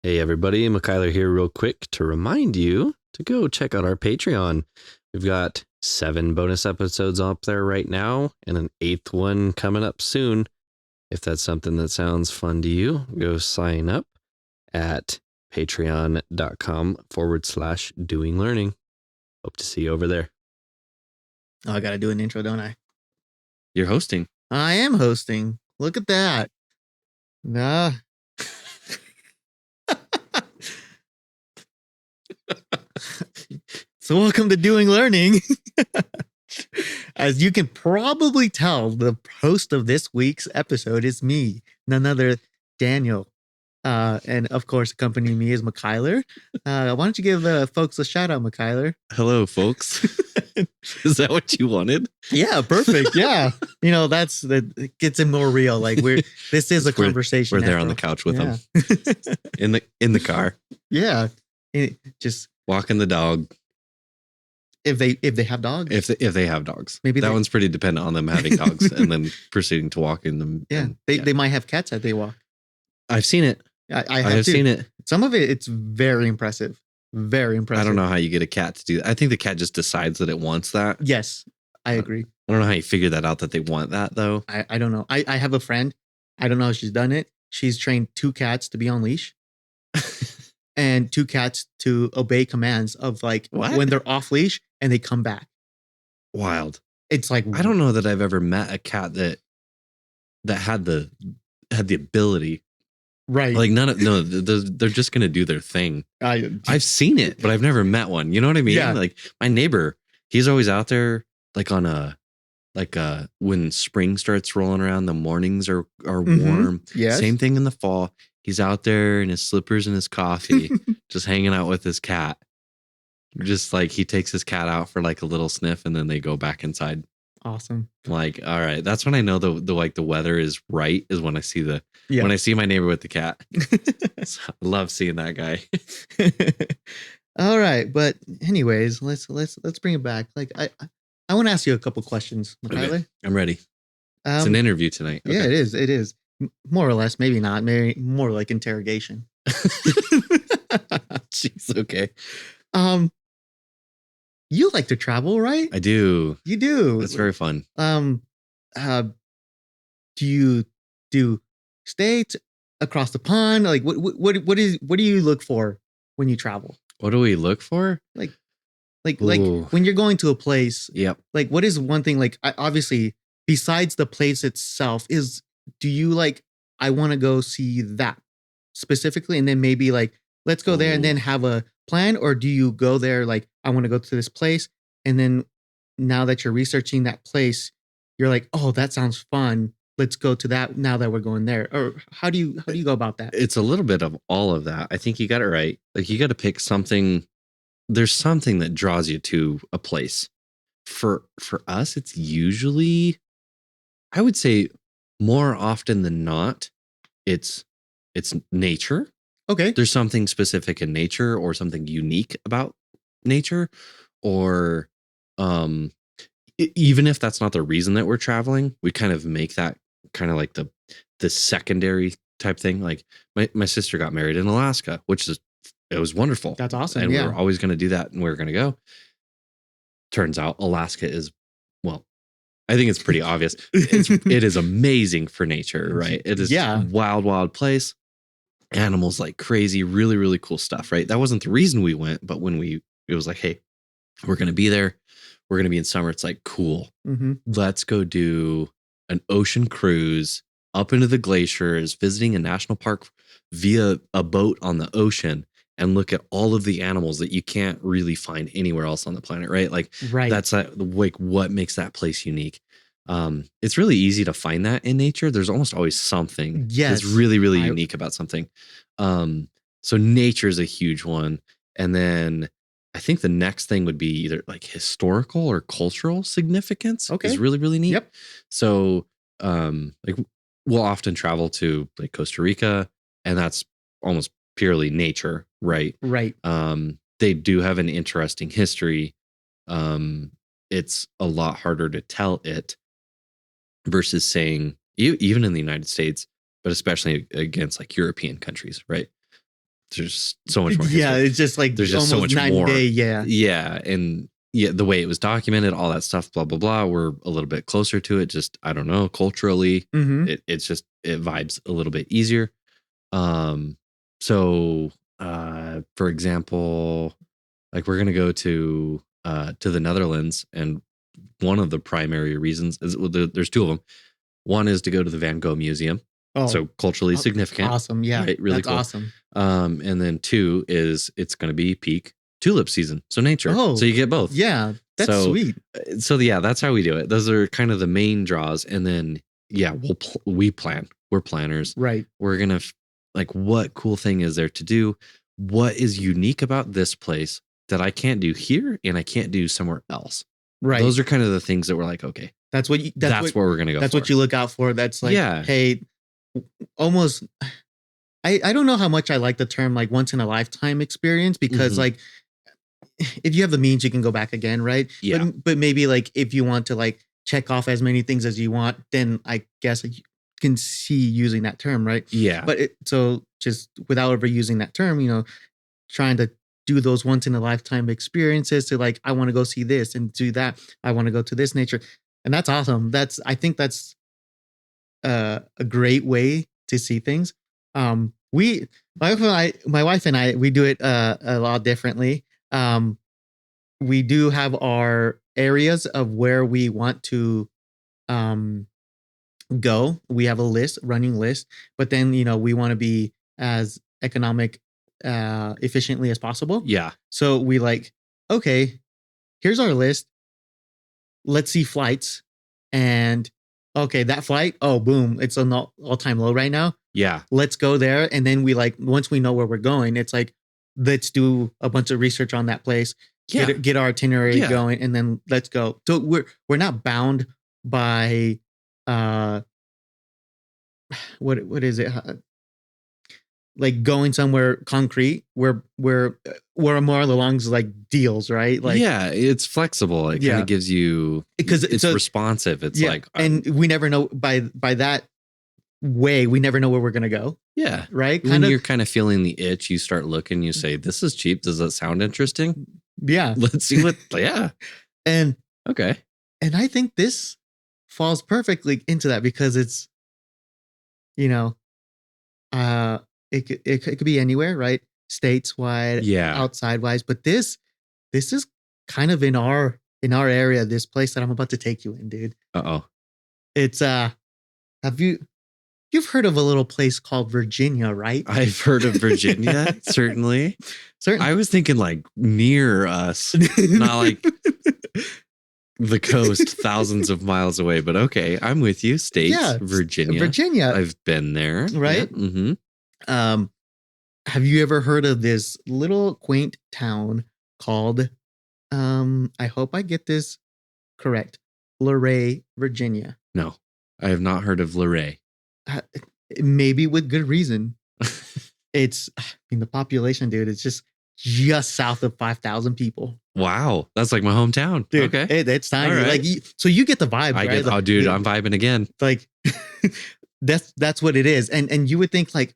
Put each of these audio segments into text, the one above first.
Hey everybody, McKyler here real quick to remind you to go check out our Patreon. We've got 7 bonus episodes up there right now and an 8th one coming up soon. If that's something that sounds fun to you, go sign up at patreon.com/doing learning. Hope to see you over there. Oh, I got to do an intro, don't I? You're hosting. I am hosting. Look at that. Nah. So welcome to Doing Learning. As you can probably tell, the host of this week's episode is me, none other Daniel. And of course, accompanying me is McKyler. Why don't you give folks a shout out, McKyler? Hello, folks. Is that what you wanted? Yeah, perfect. Yeah. That gets it more real. Like this is a conversation. We're there on the couch with them. in the car. Yeah. Just walking the dog. If they have dogs. If they have dogs. Maybe that one's pretty dependent on them having dogs and then proceeding to walk in them. Yeah. They might have cats that they walk. I've seen it. I have seen it. Some of it's very impressive. Very impressive. I don't know how you get a cat to do that. I think the cat just decides that it wants that. Yes, I agree. I don't know how you figure that out that they want that though. I don't know. I have a friend. I don't know how she's done it. She's trained 2 cats to be on leash and 2 cats to obey commands of like when they're off leash and they come back. Wild. It's like, I don't know that I've ever met a cat that had the ability. Right. Like they're just going to do their thing. I've seen it, but I've never met one. You know what I mean? Yeah. Like my neighbor, he's always out there like when spring starts rolling around, the mornings are warm. Yes. Same thing in the fall. He's out there in his slippers and his coffee, just hanging out with his cat. Just like he takes his cat out for like a little sniff and then they go back inside. Awesome. Like, all right. That's when I know the weather is right, is when I see when I see my neighbor with the cat. So I love seeing that guy. All right. But anyways, let's bring it back. Like I want to ask you a couple questions, McKyler. Okay. I'm ready. It's an interview tonight. Okay. Yeah, it is. It is. More or less, maybe not. Maybe more like interrogation. Jeez, okay. You like to travel, right? I do. You do. It's very fun. Do you do states across the pond? Like what do you look for when you travel? What do we look for? Like when you're going to a place. Yep. Like what is one thing, like obviously besides the place itself, do you like, I want to go see that specifically and then maybe like let's go there and then have a plan? Or do you go there like, I want to go to this place, and then now that you're researching that place, you're like, oh, that sounds fun. Let's go to that now that we're going there. Or how do you go about that? It's a little bit of all of that. I think you got it right. Like you got to pick something. There's something that draws you to a place. For us, it's usually, I would say more often than not, it's nature. Okay. There's something specific in nature or something unique about nature, or even if that's not the reason that we're traveling, we kind of make that kind of like the secondary type thing. Like my sister got married in Alaska, it was wonderful. That's awesome. And we were always going to do that and we were going to go. Turns out Alaska is, well, I think it's pretty obvious. It is amazing for nature, right? It is wild place. Animals like crazy, really, really cool stuff, right? That wasn't the reason we went, but when it was like, hey, we're going to be there. We're going to be in summer. It's like, cool. Mm-hmm. Let's go do an ocean cruise up into the glaciers, visiting a national park via a boat on the ocean, and look at all of the animals that you can't really find anywhere else on the planet, right? Like, that's like what makes that place unique. It's really easy to find that in nature. There's almost always something that's really, really unique about something. So nature is a huge one. And then I think the next thing would be either like historical or cultural significance. Okay. Is really, really neat. Yep. So, like we'll often travel to like Costa Rica, and that's almost purely nature, right? Right. They do have an interesting history. It's a lot harder to tell it versus saying, even in the United States, but especially against like European countries, right? there's so much more. Yeah, history. it's just like There's just almost so much night more. and day. Yeah. Yeah, and yeah, the way it was documented, all that stuff, blah blah blah. We're a little bit closer to it. Just I don't know, culturally, Mm-hmm. it's just it vibes a little bit easier. So for example, like we're gonna go to the Netherlands, and one of the primary reasons is there's two of them. One is to go to the Van Gogh Museum, so culturally significant. Awesome. Yeah, right? Really that's cool. awesome. And then two is it's going to be peak tulip season, so nature. Oh, so you get both. Yeah, that's sweet. So yeah, that's how we do it. Those are kind of the main draws, and then yeah, we plan. We're planners. Right. We're gonna like, what cool thing is there to do? What is unique about this place that I can't do here and I can't do somewhere else? Right. Those are kind of the things that we're like, okay, that's what that's where we're gonna go. That's for. what you look out for. That's like, Yeah. hey, almost. I don't know how much I like the term like once in a lifetime experience, because Mhm. like if you have the means, you can go back again, right? Yeah. But maybe like if you want to like check off as many things as you want, then I guess you can see using that term, right? Yeah. But so just without ever using that term, trying to do those once in a lifetime experiences to like, I want to go see this and do that. I want to go to this nature. And that's awesome. I think that's a great way to see things. My wife and I, we do it a lot differently. We do have our areas of where we want to go. We have a running list, but then we want to be as economic efficiently as possible. Yeah. So we like, okay, here's our list. Let's see flights. And okay, that flight, oh boom, it's an all-time low right now. Yeah. Let's go there. And then we like, once we know where we're going, it's like, let's do a bunch of research on that place. Yeah. Get our itinerary going, and then let's go. So we're not bound by what is it? Like going somewhere concrete. We're more along like deals, right? Like yeah, it's flexible. It kind of gives you, because it's responsive. It's like, and we never know by that way. We never know where we're gonna go. Yeah, right. When you're kind of feeling the itch, you start looking. You say, "This is cheap. Does that sound interesting?" Yeah, let's see what. Yeah, and okay, and I think this falls perfectly into that, because it's, it could be anywhere, right? States wide, outside wise, but this is kind of in our area. This place that I'm about to take you in, dude. It's you've heard of a little place called Virginia, right? I've heard of Virginia, certainly. I was thinking like near us, not like the coast, thousands of miles away. But okay, I'm with you. States, Virginia. I've been there, right? Yeah. Mm-hmm. Have you ever heard of this little quaint town called? I hope I get this correct. Luray, Virginia. No, I have not heard of Luray. Maybe with good reason. It's, the population, dude, it's just south of 5,000 people. Wow, that's like my hometown, dude. Okay, it's tiny. Right. Like, so you get the vibe. I right? get. Oh, dude, I'm vibing again. Like, that's what it is. And you would think like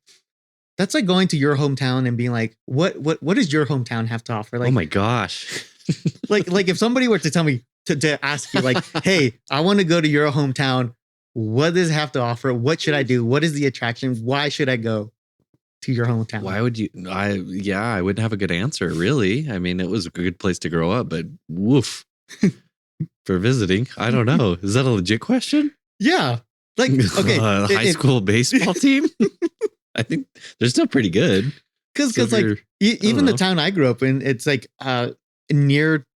that's like going to your hometown and being like, what does your hometown have to offer? Like, oh my gosh, like if somebody were to tell me to ask you like, hey, I want to go to your hometown. What does it have to offer? What should I do? What is the attraction? Why should I go to your hometown? Why would you? I wouldn't have a good answer, really. I mean, it was a good place to grow up, but woof. For visiting, I don't know. Is that a legit question? Yeah. Like, okay. High school baseball team? I think they're still pretty good. Because like, even the town I grew up in, it's like near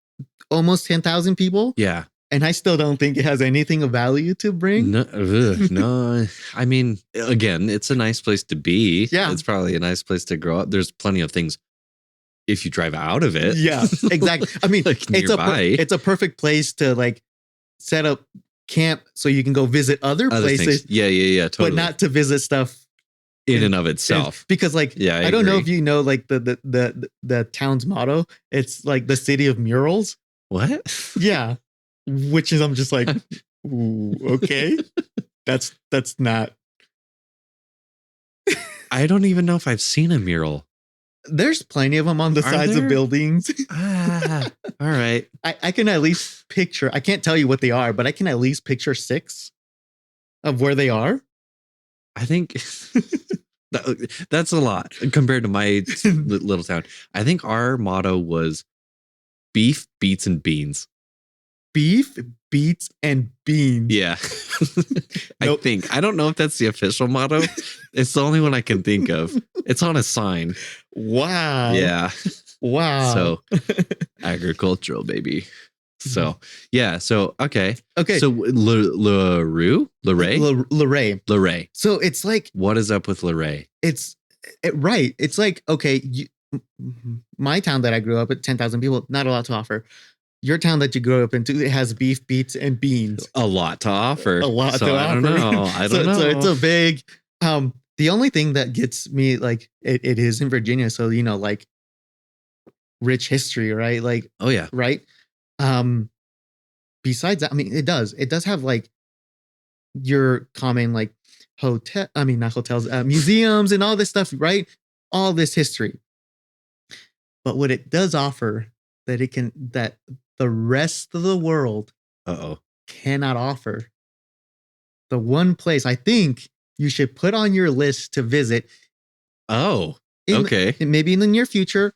almost 10,000 people. Yeah. And I still don't think it has anything of value to bring. No. I mean, again, it's a nice place to be. Yeah. It's probably a nice place to grow up. There's plenty of things if you drive out of it. Yeah, exactly. I mean, like it's a perfect place to like set up camp so you can go visit other places. Things. Yeah, totally. But not to visit stuff in and of itself. Because like, I don't know if you know like the town's motto. It's like the city of murals. What? Yeah. Which is, I'm just like, ooh, okay. That's not. I don't even know if I've seen a mural. There's plenty of them on the Are sides there? of buildings. All right. I can at least picture, I can't tell you what they are, but I can at least picture 6 of where they are. I think that's a lot compared to my little town. I think our motto was beef, beets, and beans. Beef, beets, and beans. Yeah. Nope. I don't know if that's the official motto. It's the only one I can think of. It's on a sign. Wow. Yeah. Wow. So agricultural, baby. So yeah. So okay. Okay. So Luray. So it's like, What is up with Luray? right. It's like, okay, my town that I grew up at, 10,000 people, not a lot to offer. Your town that you grew up into, it has beef, beets, and beans. A lot to offer. A lot So to I offer. don't know. I don't know. So it's a big. The only thing that gets me, like, it is in Virginia, so like rich history, right? Like, Oh yeah. right. Besides that, I mean, it does have like your common like hotel. I mean, not hotels, museums, and all this stuff, right? All this history. But what it does offer that the rest of the world cannot offer. The one place I think you should put on your list to visit. Oh, okay. Maybe in the near future,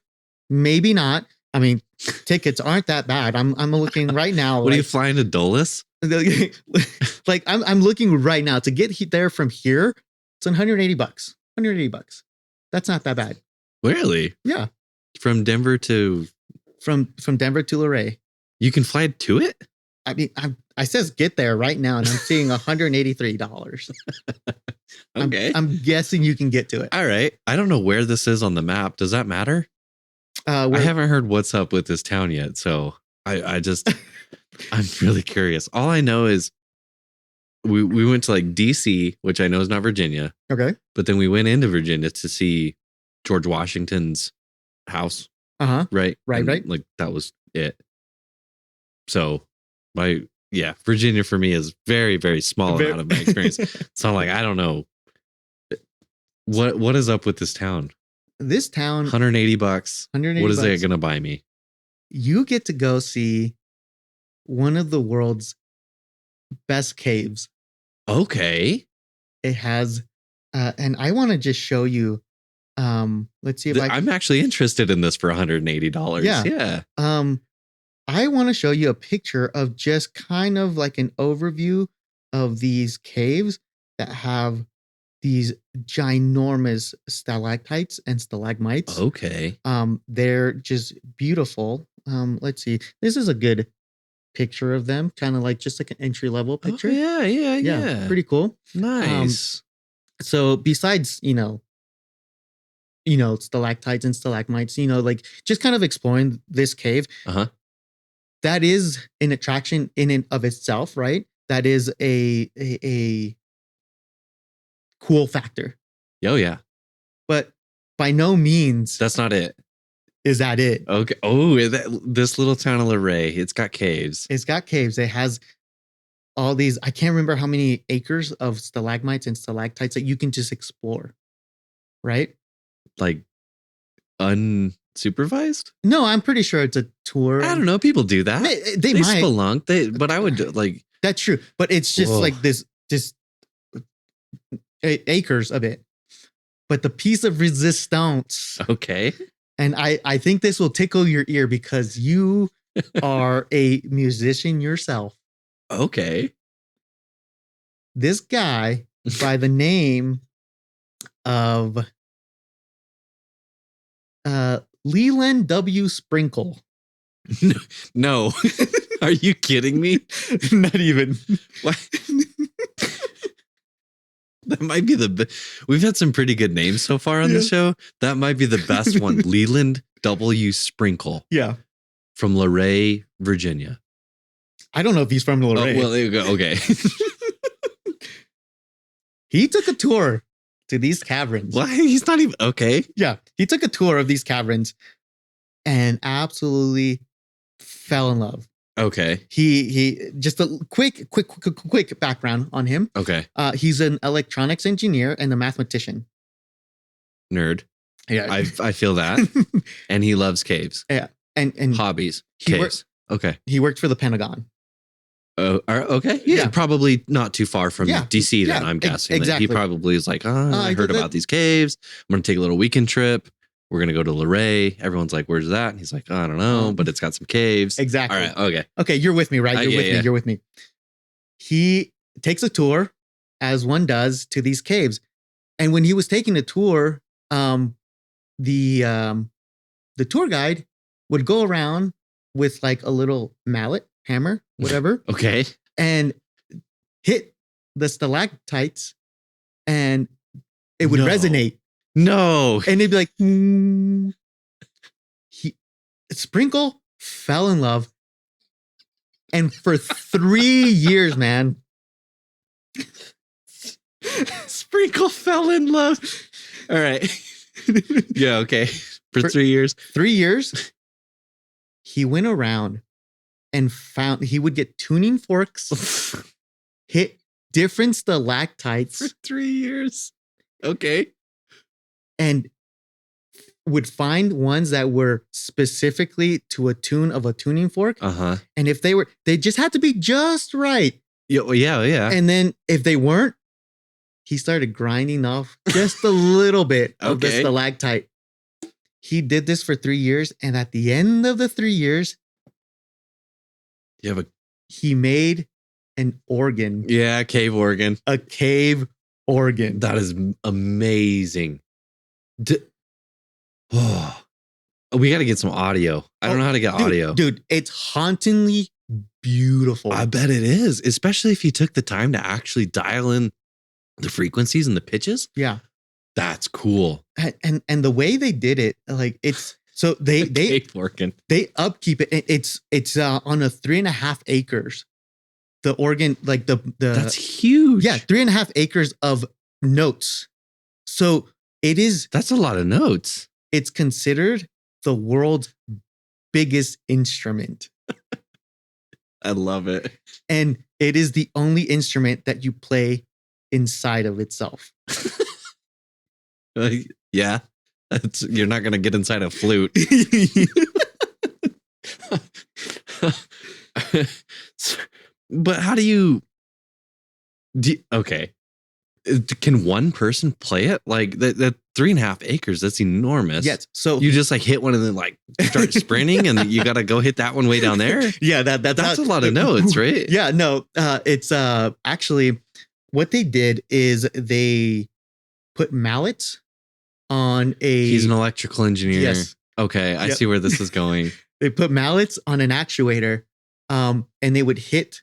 maybe not. I mean, tickets aren't that bad. I'm looking right now. What are you flying to Dulles? Like I'm looking right now to get there from here. It's $180. $180. That's not that bad. Really? Yeah. From Denver to From Denver to Luray. You can fly to it? I mean, I says get there right now, and I'm seeing $183. Okay. I'm guessing you can get to it. All right. I don't know where this is on the map. Does that matter? I haven't heard what's up with this town yet, so I just I'm really curious. All I know is we went to like DC, which I know is not Virginia. Okay. But then we went into Virginia to see George Washington's house. Uh-huh. Right. Right, And, right. like that was it. So Virginia for me is very, very small out of my experience. So I'm like, I don't know. What is up with this town? This town, $180. $180. What is it going to buy me? You get to go see one of the world's best caves. Okay. It has, and I want to just show you. Let's see if I'm actually interested in this for $180. Yeah. I want to show you a picture of just kind of like an overview of these caves that have these ginormous stalactites and stalagmites. Okay. They're just beautiful. Let's see. This is a good picture of them, kind of like just like an entry level picture. Oh, yeah. Pretty cool. Nice. So besides, stalactites and stalagmites, like just kind of exploring this cave. Uh-huh. That is an attraction in and of itself, right? That is a cool factor. Oh, yeah. But by no means That's not it. is that it. Okay. Oh, this little town of Luray, it's got caves. It's got caves. It has all these, I can't remember how many acres of stalagmites and stalactites that you can just explore, right? Like unsupervised? No, I'm pretty sure it's a tour. I don't know. People do that. They might. Spelunk. But I would like. That's true. But it's just like this acres of it. But the piece of resistance. Okay. And I think this will tickle your ear because you are a musician yourself. Okay. This guy by the name of Leland W. Sprinkle. No. Are you kidding me? Not even. What? That might be we've had some pretty good names so far on the show. That might be the best one. Leland W. Sprinkle. Yeah. From Luray, Virginia. I don't know if he's from Luray. Oh, well, there you go. Okay. He took a tour to these caverns. Why? He's not even okay. Yeah. He took a tour of these caverns and absolutely fell in love. Okay. He just a quick background on him. Okay. He's an electronics engineer and a mathematician. Nerd. Yeah. I feel that. And he loves caves. Yeah. And Hobbies. he Caves. Okay. he worked for the Pentagon. Oh, okay. Yeah, Yeah. probably not too far from Yeah. DC then, Yeah, I'm guessing. That exactly. he probably is like, I I heard did about these caves. I'm going to take a little weekend trip. We're going to go to Luray. Everyone's like, where's that? And he's like, I don't know, but it's got some caves. Exactly. All right. Okay. Okay, you're with me, right? You're Yeah, with me. yeah. You're with me. He takes a tour, as one does, to these caves. And when he was taking the tour, the tour guide would go around with like a little mallet, hammer, whatever, Okay. and hit the stalactites, and it would No. resonate. No. And they'd be like, Sprinkle fell in love. And for 3 years, man. Sprinkle fell in love. All right. Yeah. Okay. For 3 years. 3 years, he went around and he would get tuning forks, hit different stalactites. For 3 years. Okay. And would find ones that were specifically to a tune of a tuning fork. Uh-huh. And if they just had to be just right. Yeah. And then if they weren't, he started grinding off just a little bit of the stalactite. He did this for 3 years. And at the end of the 3 years, he made an organ. Yeah, cave organ. A cave organ. That is amazing. We got to get some audio. I don't know how to get audio. Dude, it's hauntingly beautiful. I bet it is, especially if you took the time to actually dial in the frequencies and the pitches. Yeah. That's cool. And the way they did it, like it's so they upkeep it. It's on a 3.5 acres. The organ, like the that's huge. Yeah, 3.5 acres of notes. So that's a lot of notes. It's considered the world's biggest instrument. I love it. And it is the only instrument that you play inside of itself. Yeah. You're not going to get inside a flute. But how do you okay. Can one person play it? Like that 3.5 acres, that's enormous. Yes. So you just like hit one and then like start sprinting and you got to go hit that one way down there. Yeah, that's a lot of notes, right? Yeah, no. It's actually what they did is they put mallets on He's an electrical engineer. Yes. Okay, I see where this is going. They put mallets on an actuator, and they would hit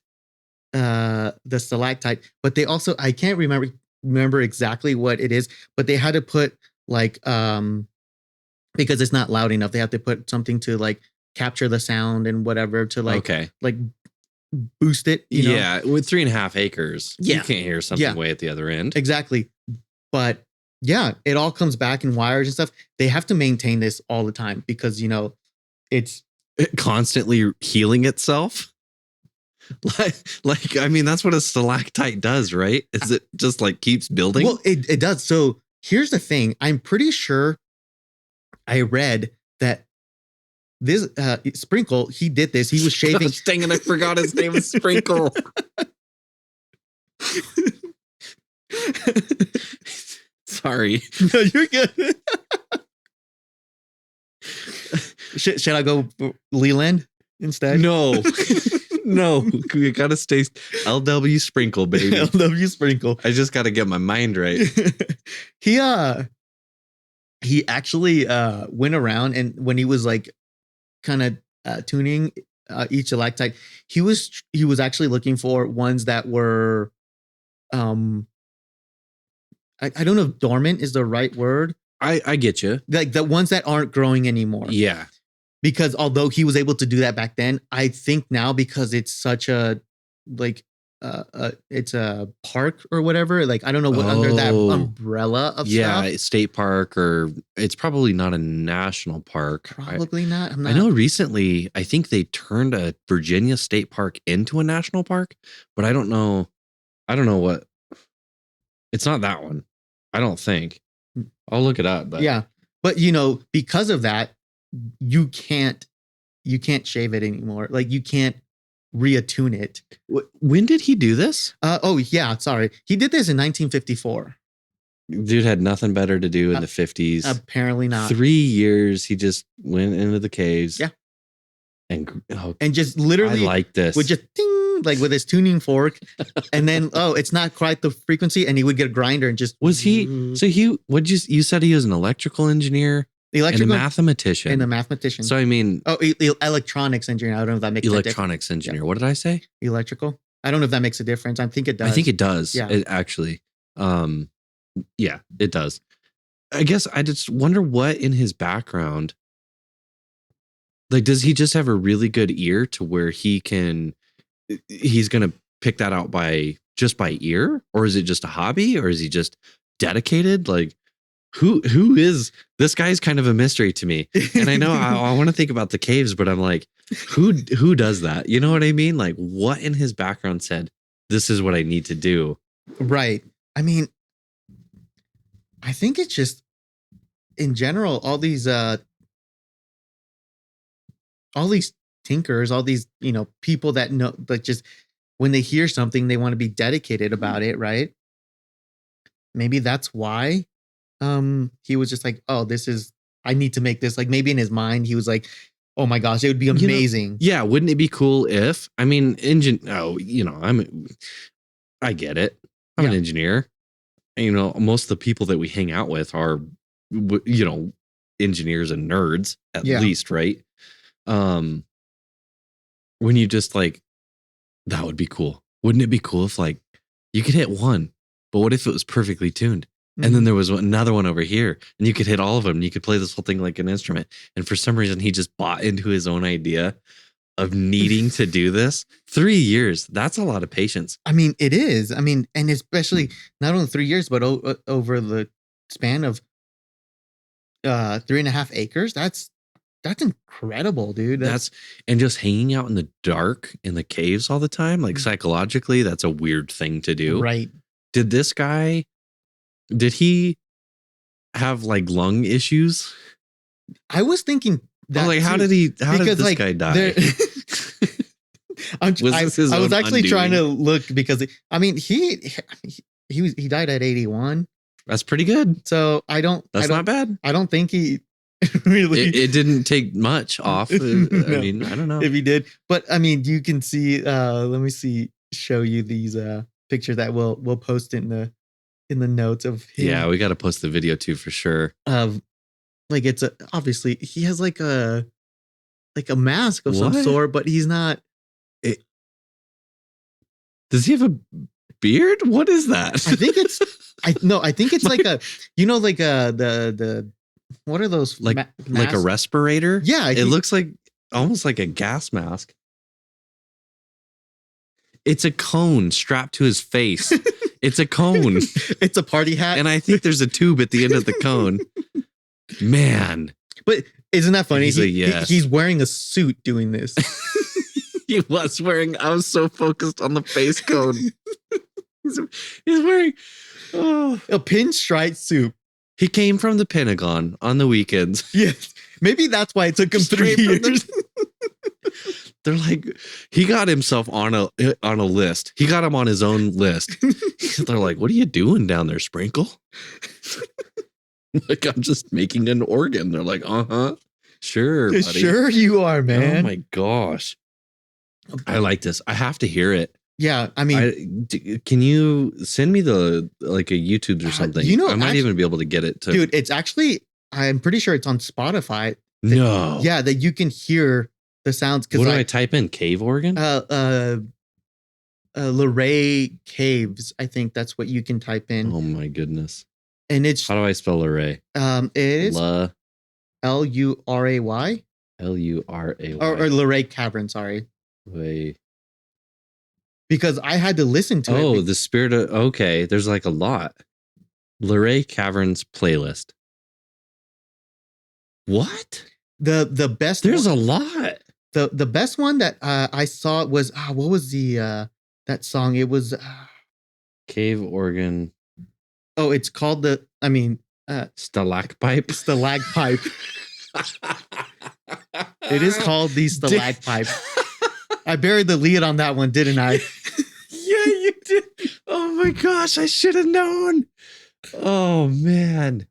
the stalactite. But they also, I can't remember exactly what it is, but they had to put like because it's not loud enough, they have to put something to like capture the sound and whatever to like like boost it. You know? Yeah, with 3.5 acres, you can't hear something way at the other end. Exactly. But yeah, it all comes back in wires and stuff. They have to maintain this all the time because, you know, it's constantly healing itself. Like, I mean, that's what a stalactite does, right? Is it just like keeps building? Well, it does. So here's the thing. I'm pretty sure I read that this Sprinkle, he did this. He was shaving. Dang it, I forgot his name was Sprinkle. Sorry. No, you're good. Should I go Leland instead? No. No, we gotta stay LW Sprinkle, baby. LW Sprinkle. I just gotta get my mind right. He actually went around, and when he was like kind of tuning each stalactite, he was actually looking for ones that were I don't know if dormant is the right word. I get you. Like the ones that aren't growing anymore. Yeah. Because although he was able to do that back then, I think now because it's such a like it's a park or whatever, like I don't know what under that umbrella of stuff. State park, or it's probably not a national park. Probably not. I know recently I think they turned a Virginia state park into a national park, but I don't know what. It's not that one. I don't think. I'll look it up. But yeah. But because of that, you can't shave it anymore. Like you can't reattune it. When did he do this? Oh yeah, sorry. He did this in 1954. Dude had nothing better to do in the 50s. Apparently not. 3 years he just went into the caves. Yeah. And just literally I like this. would just ding, like with his tuning fork, and then it's not quite the frequency, and he would get a grinder and just was he? So you said he was an electrical engineer, and a mathematician, and a mathematician. So I mean, electronics engineer. I don't know if that makes electronics engineer. Yeah. What did I say? Electrical. I don't know if that makes a difference. I think it does. I think it does. Yeah, it actually. Yeah, it does. I guess I just wonder what in his background. Like, does he just have a really good ear to where he's going to pick that out by ear? Or is it just a hobby? Or is he just dedicated? Like, who is this guy's kind of a mystery to me. And I know I want to think about the caves, but I'm like, who does that? You know what I mean? Like, what in his background said, this is what I need to do? Right. I mean, I think it's just in general, all these tinkers, all these, people that know, like, just when they hear something, they want to be dedicated about it, right? Maybe that's why he was just like, oh, I need to make this. Like, maybe in his mind, he was like, oh my gosh, it would be amazing. Yeah, wouldn't it be cool if, I mean, I get it. I'm an engineer. And, most of the people that we hang out with are, engineers and nerds at least, right? When you just like, that would be cool. Wouldn't it be cool if like you could hit one, but what if it was perfectly tuned? Mm-hmm. And then there was another one over here and you could hit all of them and you could play this whole thing like an instrument. And for some reason, he just bought into his own idea of needing to do this. 3 years. That's a lot of patience. I mean, it is. I mean, and especially not only 3 years, but over the span of 3.5 acres. That's incredible, dude. And just hanging out in the dark in the caves all the time. Like psychologically, that's a weird thing to do. Right. Did he have like lung issues? I was thinking that. How did this guy die? I was actually trying to look because I mean he died at 81. That's pretty good. So that's not bad. I don't think he really. It didn't take much off. No. I mean, I don't know if he did, but I mean, you can see. Let me show you these pictures that we'll post in the notes of him. Yeah, we got to post the video too for sure. Like it's obviously he has like a mask of some sort, but he's not. Does he have a beard? What is that? I think it's. I think it's like a. Like the. What are those? Like a respirator? Yeah, it looks like almost like a gas mask. It's a cone strapped to his face. It's a cone. It's a party hat, and I think there's a tube at the end of the cone. Man, but isn't that funny? Yes. He's wearing a suit doing this. He was wearing. I was so focused on the face cone. He's wearing a pinstripe suit. He came from the Pentagon on the weekends. Yes, maybe that's why it took him 3 years. They're like, he got himself on a list. He got him on his own list. They're like, what are you doing down there, Sprinkle? Like, I'm just making an organ. They're like, sure, buddy. Sure you are, man. Oh my gosh. I like this. I have to hear it. Yeah, I mean, can you send me a YouTube or something? I might even be able to get it. Dude, it's actually, I'm pretty sure it's on Spotify. No. Yeah, that you can hear the sounds. What do I type in? Cave organ? Luray Caves. I think that's what you can type in. Oh my goodness. And it's, how do I spell Luray? It is Luray. Luray. Luray. Or Luray Cavern, sorry. Wait. Because I had to listen to it. Oh, the spirit of, okay. There's like a lot. Luray Caverns playlist. What? The best. There's a lot. The best one that I saw was what was the that song? It was Cave Organ. Oh, it's called Stalacpipe. Stalagpipe. It is called the Stalagpipe. I buried the lead on that one, didn't I? Yeah, you did. Oh my gosh, I should have known. Oh man.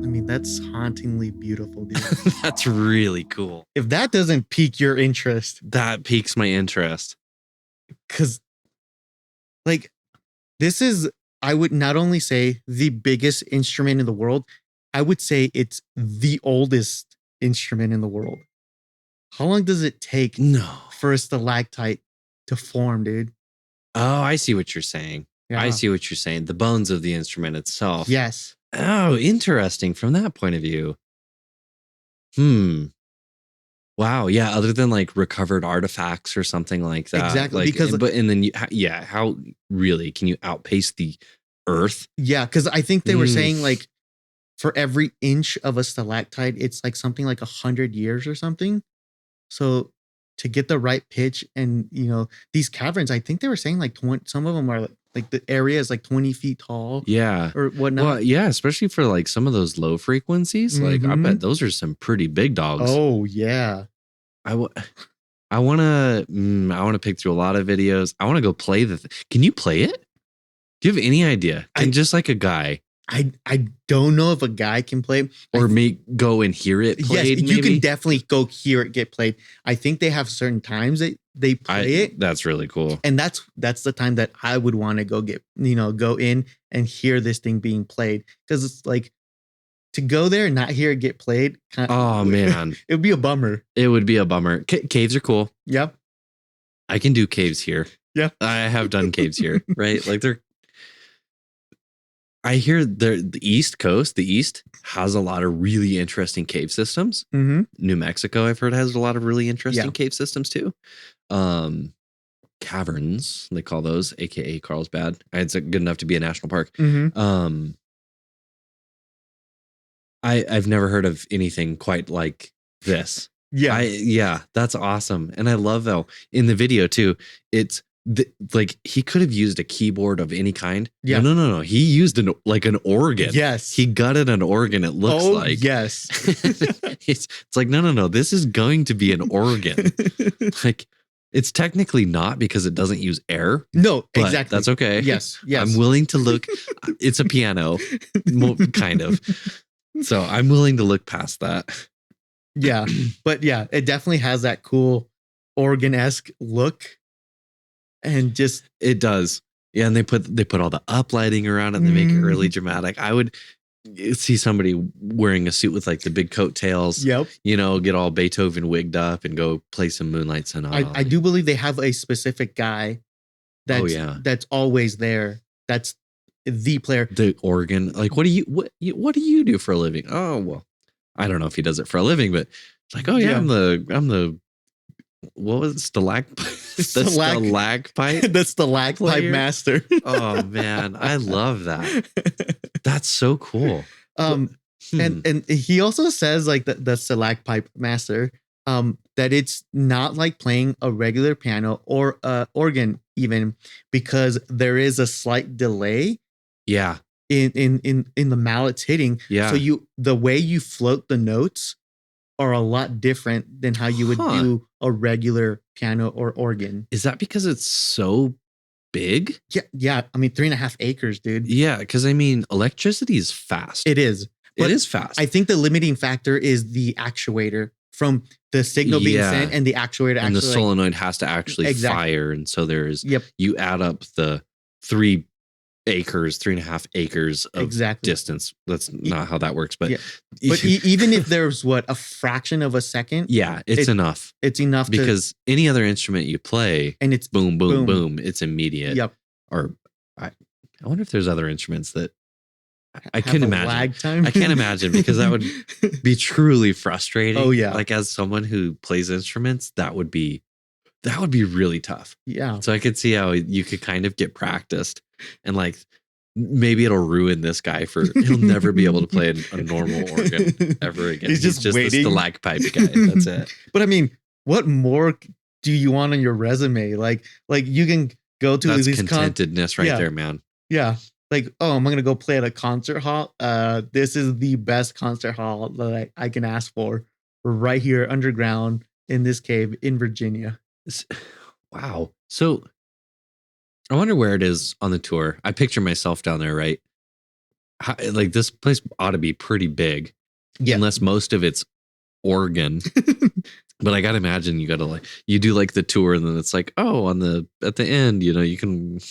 I mean, that's hauntingly beautiful, dude. That's really cool. If that doesn't pique your interest, That piques my interest. because like this is, I would not only say the biggest instrument in the world, I would say it's the oldest instrument in the world. How long does it take No. for a stalactite to form, dude? Oh, I see what you're saying. Yeah. I see what you're saying. The bones of the instrument itself. Yes. Oh, interesting from that point of view. Wow. Yeah. Other than like recovered artifacts or something like that. Exactly, Like, because- and then how really can you outpace the earth? Yeah, because I think they were Mm. saying like for every inch of a stalactite, it's like something like 100 years or something. So to get the right pitch, and these caverns, I think they were saying like 20, some of them are like the area is like 20 feet tall Yeah. or whatnot. Well, yeah, especially for like some of those low frequencies. Like I Mhm. bet those are some pretty big dogs. Oh yeah. I want to pick through a lot of videos. I want to go play Can you play it? Do you have any idea? Can just like a guy I don't know if a guy can play it. or go and hear it played? Yes, you maybe? can definitely go hear it get played. I think they have certain times that they play it. That's really cool. And that's the time that I would want to go go in and hear this thing being played, because it's like to go there and not hear it get played. Oh man, It would be a bummer. it would be a bummer. Caves are cool. Yeah. I can do caves here. Yeah. I have done caves here, right? Like I hear the East Coast, the East has a lot of really interesting cave systems. Mm-hmm. New Mexico, I've heard, has a lot of really interesting Yeah. cave systems too. Caverns, they call those, aka Carlsbad. It's good enough to be a national park. Mm-hmm. I've never heard of anything quite like this. Yeah. That's awesome. And I love though in the video too, it's like he could have used a keyboard of any kind. Yeah. No. He used an organ. Yes. He gutted an organ, it looks like. Yes. it's like, no. This is going to be an organ. Like, it's technically not because it doesn't use air. No, But exactly. that's okay. Yes. I'm willing to look. It's a piano, kind of. So I'm willing to look past that. Yeah. But yeah, it definitely has that cool organ-esque look. And just It does. Yeah, and they put all the uplighting around it and they make it really dramatic. I would see somebody wearing a suit with like the big coattails, yep. get all Beethoven wigged up and go play some Moonlight Sonata. I do believe they have a specific guy that's always there. That's the player. The organ. Like, what do you do for a living? Oh, well, I don't know if he does it for a living, but it's like, oh yeah, Yeah. I'm the what was it? Stalacpipe? The stalacpipe? The stalagpipe player? master. Oh man, I love that. That's so cool. And he also says like the stalagpipe master, that it's not like playing a regular piano or organ even, because there is a slight delay Yeah. in the mallets hitting. Yeah. So the way you float the notes are a lot different than how you would do a regular piano or organ. Is that because it's so big? Yeah. I mean, 3.5 acres, dude. Yeah, because I mean, electricity is fast. It is. It But is fast. I think the limiting factor is the actuator from the signal being Yeah. sent and the actuator And the actually solenoid has to actually Exactly. fire. And so there's, Yep. you add up the 3.5 acres of Exactly. distance. That's not how that works, but Yeah. But even if there's a fraction of a second, yeah, it's enough. It's enough Because any other instrument you play, and it's boom, boom, boom. boom, it's immediate. Yep. Or I wonder if there's other instruments that I Have couldn't a imagine. lag time. I can't imagine because that would be truly frustrating. Oh, yeah. Like as someone who plays instruments, that would be really tough. Yeah. So I could see how you could kind of get practiced and like maybe it'll ruin this guy for he'll never be able to play a normal organ ever again. He's just waiting. the stalacpipe guy. That's it. But I mean, what more do you want on your resume? Like you can go to That's these contentedness right Yeah. there, man. yeah. Like, oh, I'm gonna go play at a concert hall. This is the best concert hall that I can ask for. We're right here underground in this cave in Virginia. Wow. So I wonder where it is on the tour. I picture myself down there, right? Like this place ought to be pretty big, unless most of it's organ. But I gotta imagine you gotta you do like the tour, and then it's like, oh, at the end, you can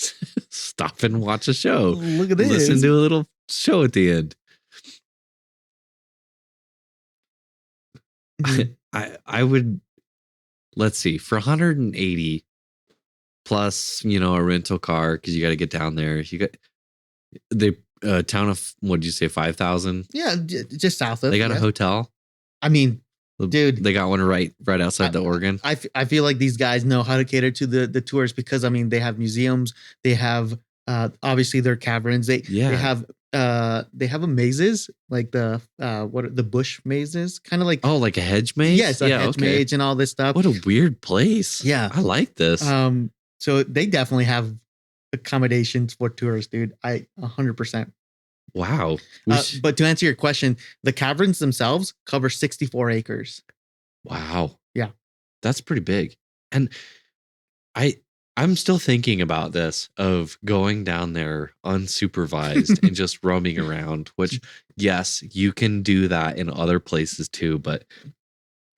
stop and watch a show. Look at this. Listen to a little show at the end. I would, let's see, for 180 plus, a rental car, because you got to get down there. You got the town of, what did you say, 5,000? Yeah, just south of. They got a hotel. I mean, dude, they got one right outside the Oregon. I feel like these guys know how to cater to the tourists because I mean they have museums, they have obviously their caverns, they have mazes like the bush mazes, kind of like like a hedge maze. Yes, a hedge maze and all this stuff. What a weird place. Yeah, I like this. So they definitely have accommodations for tourists, dude. 100%. Wow. But to answer your question, the caverns themselves cover 64 acres. Wow. Yeah. That's pretty big. And I'm still thinking about this of going down there unsupervised and just roaming around, which yes, you can do that in other places too. But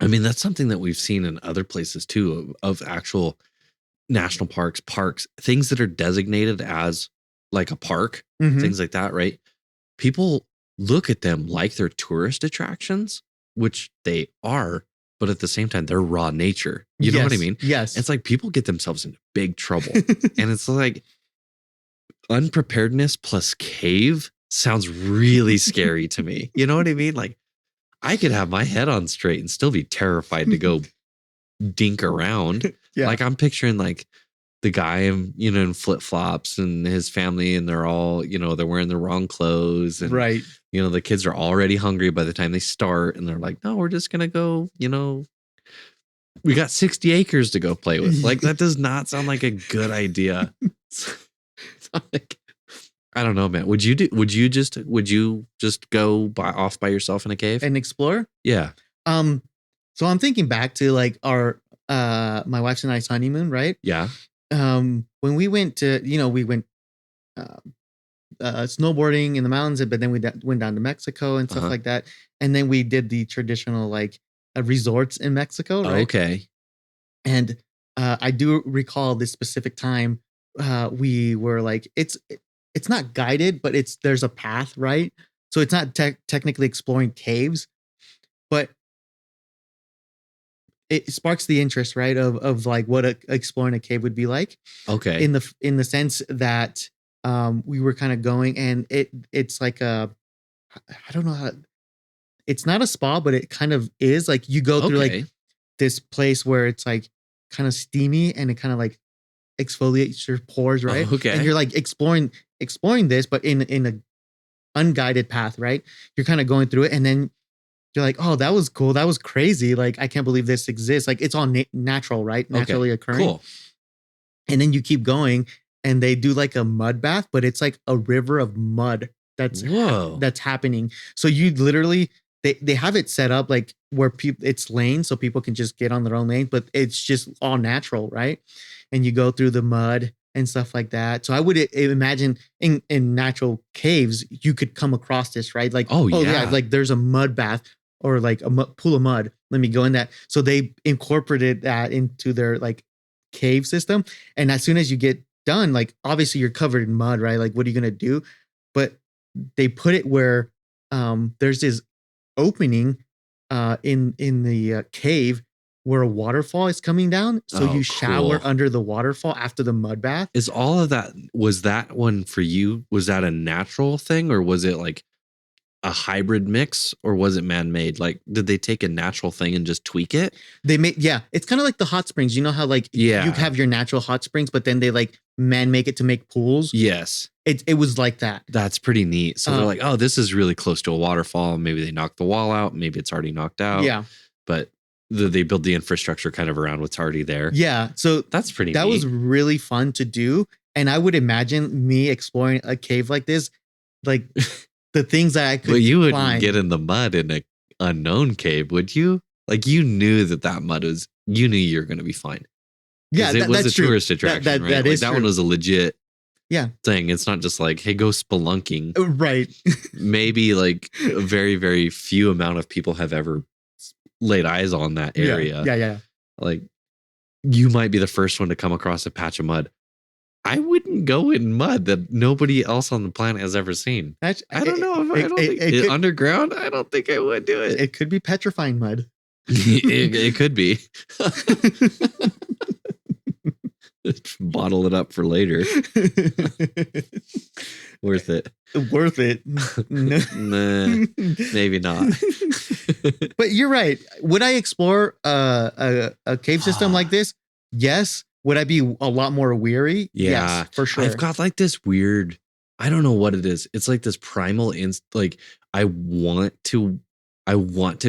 I mean, that's something that we've seen in other places too, of actual national parks, things that are designated as like a park, things like that, right? People look at them like they're tourist attractions, which they are, but at the same time, they're raw nature. You know what I mean? Yes. It's like people get themselves into big trouble. And it's like unpreparedness plus cave sounds really scary to me. You know what I mean? Like I could have my head on straight and still be terrified to go dink around. Yeah. Like I'm picturing like the guy in flip flops and his family, and they're all, they're wearing the wrong clothes, and right. The kids are already hungry by the time they start, and they're like, no, we're just gonna go, we got 60 acres to go play with. Like that does not sound like a good idea. Like, I don't know, man. Would you just go off by yourself in a cave and explore? Yeah. So I'm thinking back to like our my wife's and I's honeymoon, right? Yeah. When we went to, we went snowboarding in the mountains, but then we went down to Mexico and stuff like that. And then we did the traditional like resorts in Mexico, right? Okay. And I do recall this specific time we were like, it's not guided, but there's a path, right? So it's not technically exploring caves, but it sparks the interest, right? Of like what exploring a cave would be like. Okay. In the sense that we were kind of going, and it's like I don't know how. It's not a spa, but it kind of is. Like you go through like this place where it's like kind of steamy, and it kind of like exfoliates your pores, right? Okay. And you're like exploring this, but in a unguided path, right? You're kind of going through it, and then you're like, oh, that was cool. That was crazy. Like, I can't believe this exists. Like, it's all natural, right? Naturally occurring. Cool. And then you keep going, and they do like a mud bath, but it's like a river of mud that's happening. So you literally, they have it set up like where it's lanes, so people can just get on their own lane, but it's just all natural, right? And you go through the mud and stuff like that. So I would imagine in natural caves, you could come across this, right? Like, oh yeah, like there's a mud bath or like a pool of mud, let me go in that. So they incorporated that into their like cave system. And as soon as you get done, like obviously you're covered in mud, right? Like what are you gonna do? But they put it where there's this opening in the cave where a waterfall is coming down. So you shower under the waterfall after the mud bath. Is all of that, was that one for you? Was that a natural thing, or was it like a hybrid mix, or was it man-made? Like, did they take a natural thing and just tweak it? They made, yeah, it's kind of like the hot springs. You know how like you have your natural hot springs, but then they like make it to make pools. Yes. It was like that. That's pretty neat. So they're like, oh, this is really close to a waterfall. Maybe they knocked the wall out. Maybe it's already knocked out. Yeah. But they build the infrastructure kind of around what's already there. Yeah. So that's pretty neat. That was really fun to do. And I would imagine me exploring a cave like this, like the things that I could But you wouldn't get in the mud in an unknown cave, would you? Like you knew that mud was, you knew you were going to be fine. Yeah, it was that's a tourist attraction, right? That is that true. One was a legit thing. It's not just like, hey, go spelunking. Right. Maybe like a very, very few amount of people have ever laid eyes on that area. Yeah. Like you might be the first one to come across a patch of mud. I wouldn't go in mud that nobody else on the planet has ever seen. I don't know. If underground, I don't think I would do it. It could be petrifying mud. it could be. Bottle it up for later. Worth it. Nah, maybe not. But you're right. Would I explore a cave system like this? Yes. Would I be a lot more weary? Yeah, yes, for sure. I've got like this weird, I don't know what it is. It's like this primal like I want to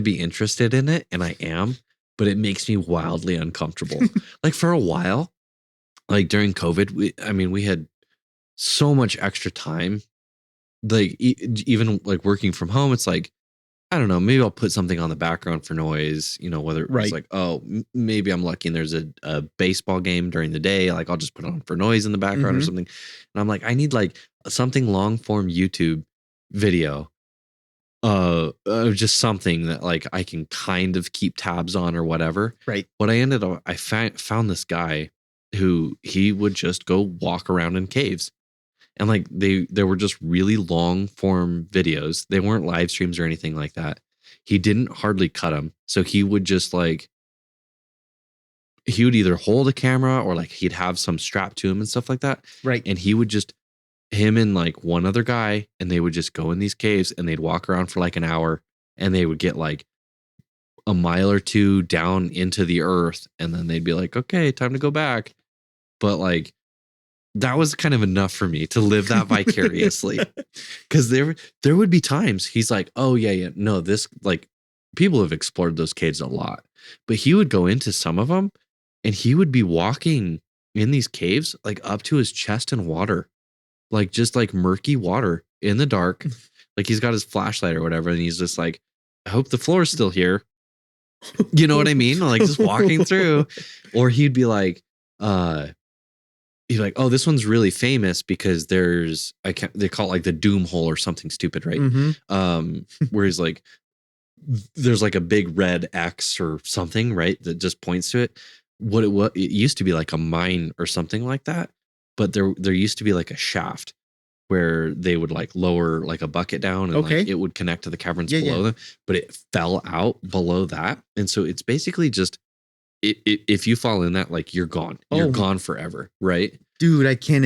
be interested in it, and I am, but it makes me wildly uncomfortable. Like for a while, like during COVID, we had so much extra time. Like even like working from home, it's like, I don't know, maybe I'll put something on the background for noise, whether it's like, oh, maybe I'm lucky and there's a baseball game during the day. Like I'll just put it on for noise in the background or something. And I'm like, I need like something long form YouTube video, just something that like I can kind of keep tabs on or whatever. Right. What I found this guy who he would just go walk around in caves. And like there were just really long form videos. They weren't live streams or anything like that. He didn't hardly cut them. So he would just like, he would either hold a camera or like he'd have some strap to him and stuff like that. Right. And he would just, him and like one other guy, and they would just go in these caves and they'd walk around for like an hour, and they would get like a mile or two down into the earth. And then they'd be like, okay, time to go back. But like, that was kind of enough for me to live that vicariously. Because there would be times he's like, oh yeah, no, this, like, people have explored those caves a lot, but he would go into some of them and he would be walking in these caves like up to his chest in water, like just like murky water in the dark. Like he's got his flashlight or whatever, and he's just like, I hope the floor is still here. You know what I mean? Like just walking through. Or he'd be like, he's like, oh, this one's really famous because they call it like the doom hole or something stupid, right? Where he's like, there's like a big red X or something, right? That just points to it. It used to be like a mine or something like that. But there used to be like a shaft where they would like lower like a bucket down, and like it would connect to the caverns below them, but it fell out below that. And so it's basically just, if you fall in that, like you're gone. You're gone forever, right? Dude, I can't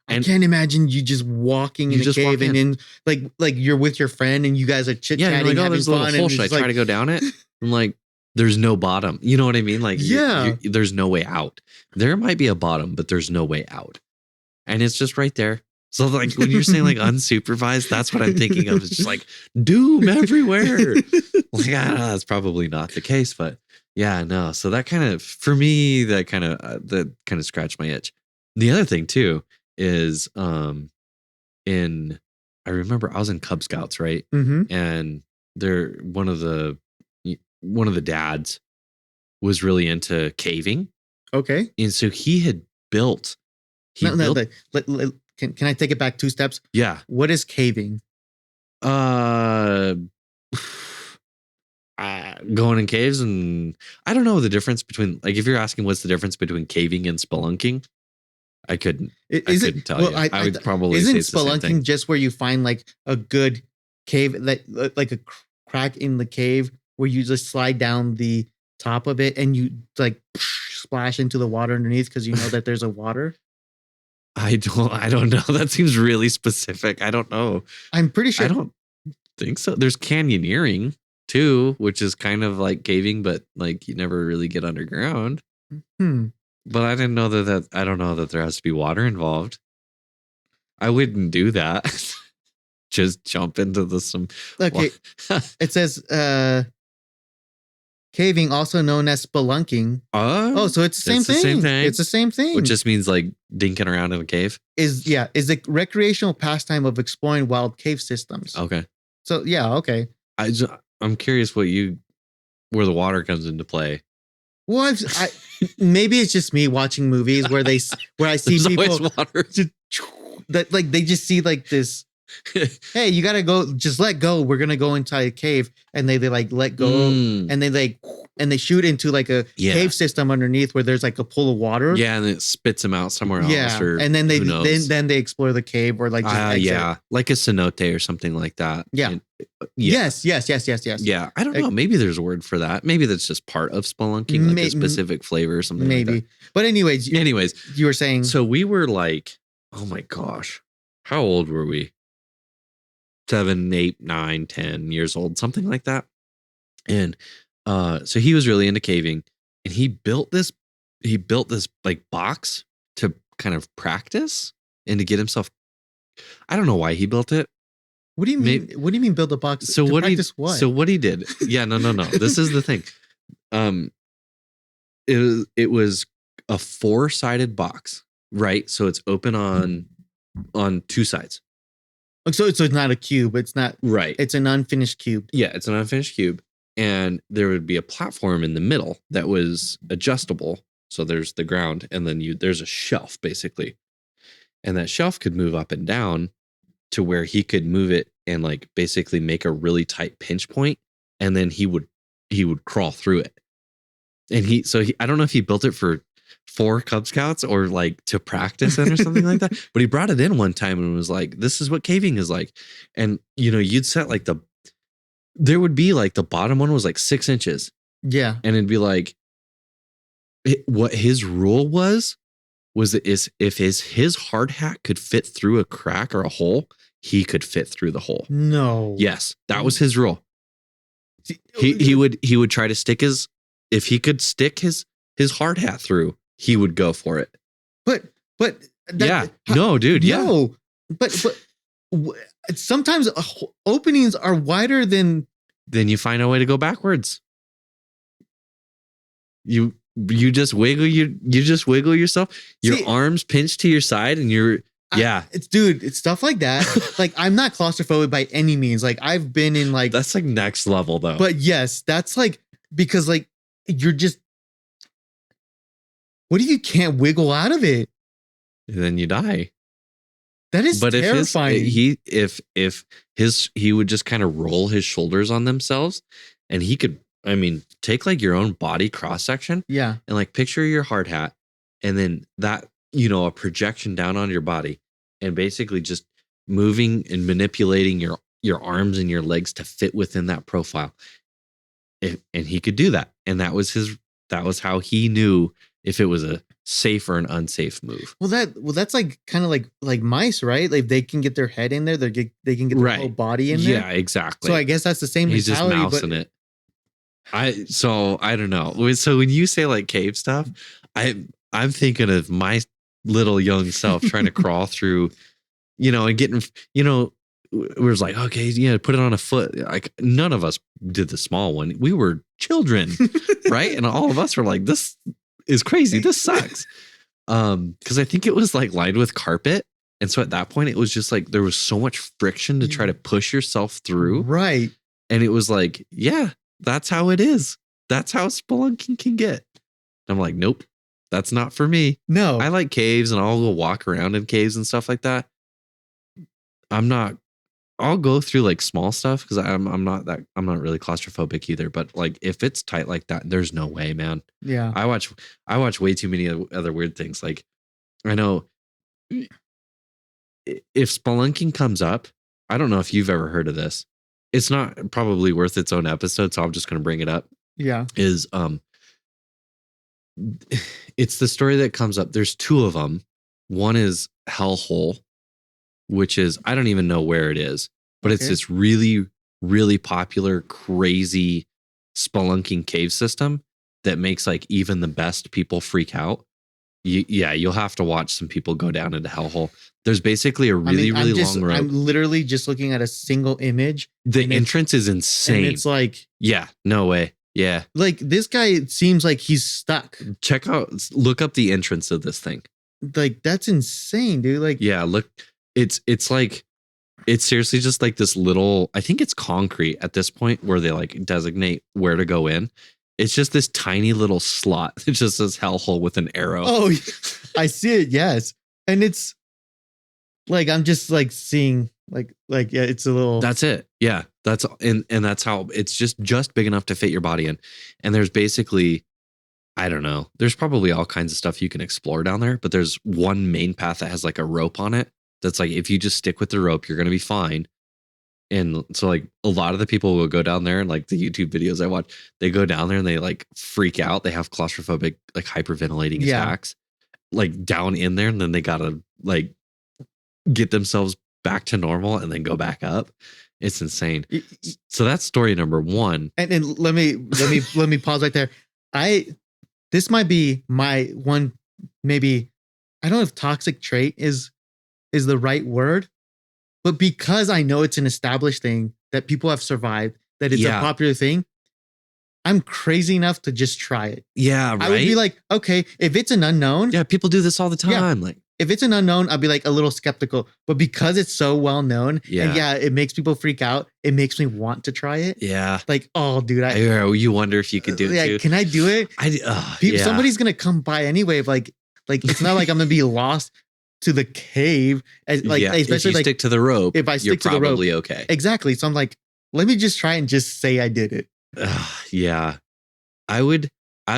imagine you just walking in a cave and then like you're with your friend and you guys are chit-chatting, like, oh, having there's a fun. little hole. Should I try to go down it? I'm like, there's no bottom. You know what I mean? Like, there's no way out. There might be a bottom, but there's no way out. And it's just right there. So like when you're saying like unsupervised, that's what I'm thinking of. It's just like doom everywhere. Like, that's probably not the case, but yeah, no. So that kind of, for me, that kind of scratched my itch. The other thing too is, I remember I was in Cub Scouts, right? And one of the dads was really into caving. Okay. And so he had built. Can I take it back 2 steps? Yeah. What is caving? going in caves, and I don't know the difference between, like, if you're asking what's the difference between caving and spelunking, I couldn't tell you. I would probably say it's the same thing. Isn't spelunking just where you find like a good cave, that like a crack in the cave where you just slide down the top of it and you like splash into the water underneath because you know that there's a water? I don't know. That seems really specific. I don't know. I'm pretty sure. I don't think so. There's canyoneering too, which is kind of like caving, but like you never really get underground. But I didn't know that I don't know that there has to be water involved. I wouldn't do that. Just jump into some. Okay. It says caving, also known as spelunking. Oh, so it's the same thing. It's the same thing. Which just means like dinking around in a cave. Is the recreational pastime of exploring wild cave systems. Okay. So yeah, okay. I'm curious where the water comes into play. Well, maybe it's just me watching movies where I see people that like they just see like this. Hey, you gotta go. Just let go. We're gonna go inside a cave, and they like let go, and they shoot into like a cave system underneath where there's like a pool of water. Yeah, and it spits them out somewhere else. Yeah, and then then they explore the cave or like just like a cenote or something like that. Yeah. And, Yes. Yeah, I don't know. Maybe there's a word for that. Maybe that's just part of spelunking, like a specific flavor or something. Maybe. Like that. But anyways, you were saying. So we were like, oh my gosh, how old were we? 7, 8, 9, 10 years old, something like that. And so he was really into caving, and he built this like box to kind of practice and to get himself. I don't know why he built it. What do you mean? What do you mean build a box? So what he did? Yeah, no. This is the thing. It was a 4-sided box, right? So it's open on 2 sides. So it's not a cube. It's not right. It's an unfinished cube. Yeah, it's an unfinished cube, and there would be a platform in the middle that was adjustable. So there's the ground, and then there's a shelf basically, and that shelf could move up and down to where he could move it and like basically make a really tight pinch point, and then he would crawl through it. And I don't know if he built it for 4 Cub Scouts or like to practice it or something like that. But he brought it in one time and was like, this is what caving is like. And you'd set like there would be like the bottom one was like 6 inches. Yeah. And it'd be like, what his rule was that if his hard hat could fit through a crack or a hole, he could fit through the hole. No. Yes. That was his rule. He would try to stick if he could stick his hard hat through, he would go for it. But sometimes openings are wider than. Then you find a way to go backwards. You just wiggle yourself. Your arms pinch to your side, and it's stuff like that. Like, I'm not claustrophobic by any means. Like, I've been in like that's like next level though. But yes, that's like because like you're just. What if you can't wiggle out of it? And then you die. That is terrifying. If he would just kind of roll his shoulders on themselves, and he could, take like your own body cross section. Yeah. And like picture your hard hat, and then that, a projection down on your body, and basically just moving and manipulating your arms and your legs to fit within that profile. And he could do that. And that was how he knew if it was a safe or an unsafe move. Well, that's like kind of like mice, right? Like they can get their head in there, they can get their whole body in there. Yeah, exactly. So I guess that's the same. He's just mousing it. I don't know. So when you say like cave stuff, I'm thinking of my little young self trying to crawl through, and getting, we was like, okay, put it on a foot. Like none of us did the small one. We were children, right? And all of us were like, this is crazy. This sucks. Because I think it was like lined with carpet. And so at that point, it was just like there was so much friction to try to push yourself through. Right. And it was like, yeah, that's how it is. That's how spelunking can get. I'm like, nope, that's not for me. No. I like caves and I'll go walk around in caves and stuff like that. I'm not I'll go through like small stuff because I'm not really claustrophobic either. But like if it's tight like that, there's no way, man. Yeah. I watch way too many other weird things. Like I know if spelunking comes up, I don't know if you've ever heard of this. It's not probably worth its own episode, so I'm just going to bring it up. Yeah. Is it's the story that comes up. There's two of them. One is Hellhole, which is I don't even know where it is, but it's this really, really popular, crazy spelunking cave system that makes like even the best people freak out. You'll have to watch some people go down into Hellhole. There's basically a really long road. I'm literally just looking at a single image. The entrance is insane. And it's like, yeah, no way. Yeah. Like this guy seems like he's stuck. Look up the entrance of this thing. Like that's insane, dude. Like, yeah, look, it's like, it's seriously just like this little, I think it's concrete at this point where they like designate where to go in. It's just this tiny little slot that just says Hellhole with an arrow. Oh, I see it. Yes. And it's like, I'm just like seeing like, yeah, it's a little. That's it. Yeah. And that's how it's just big enough to fit your body in. And there's basically, I don't know, there's probably all kinds of stuff you can explore down there, but there's one main path that has like a rope on it. That's like, if you just stick with the rope, you're going to be fine. And so like a lot of the people will go down there and like the YouTube videos I watch, they go down there and they like freak out. They have claustrophobic, like hyperventilating attacks, like down in there. And then they got to like get themselves back to normal and then go back up. It's insane. So that's story number one. And let me pause right there. This might be my one, maybe, I don't know if toxic trait is the right word, but because I know it's an established thing that people have survived, that it's a popular thing, I'm crazy enough to just try it. Yeah, right. I would be like, okay, if it's an unknown. Yeah, people do this all the time. Yeah, like if it's an unknown, I'll be like a little skeptical. But because it's so well known, and it makes people freak out, it makes me want to try it. Yeah. Like, oh, dude, you wonder if you could do it too. Can I do it? Somebody's gonna come by anyway. Like it's not like I'm gonna be lost to the cave. Especially if you stick to the rope, if I stick to the rope, you're probably okay. Exactly. So I'm like, let me just try and just say I did it. Yeah, I would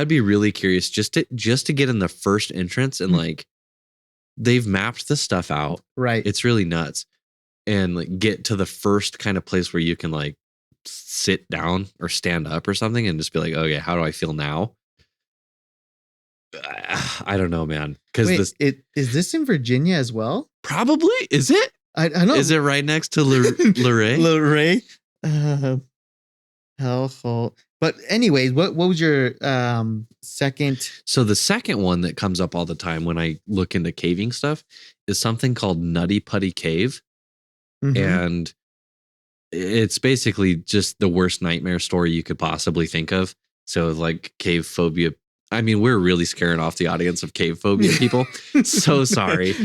be really curious just to get in the first entrance and like they've mapped the stuff out. Right. It's really nuts. And like get to the first kind of place where you can like sit down or stand up or something and just be like, okay, how do I feel now? I don't know, man. Because is this in Virginia as well? Probably. Is it? I don't know. Is it right next to Luray? Luray. Hellhole. But anyways, what was your second? So the second one that comes up all the time when I look into caving stuff is something called Nutty Putty Cave. Mm-hmm. And it's basically just the worst nightmare story you could possibly think of. So like cave phobia. I mean, we're really scaring off the audience of cave phobia people. So sorry.